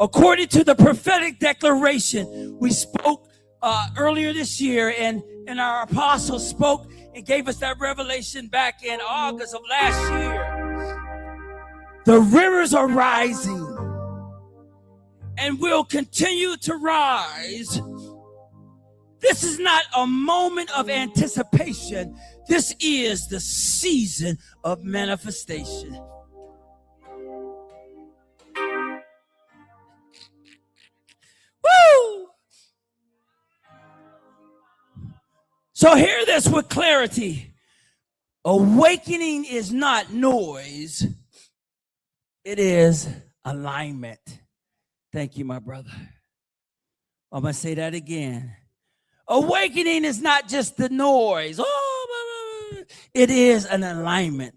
According to the prophetic declaration we spoke earlier this year, and our apostle spoke and gave us that revelation back in August of last year. The rivers are rising and will continue to rise. This is not a moment of anticipation. This is the season of manifestation. Woo! So hear this with clarity. Awakening is not noise. It is alignment. Thank you, my brother. I'm going to say that again. Awakening is not just the noise. Oh, it is an alignment.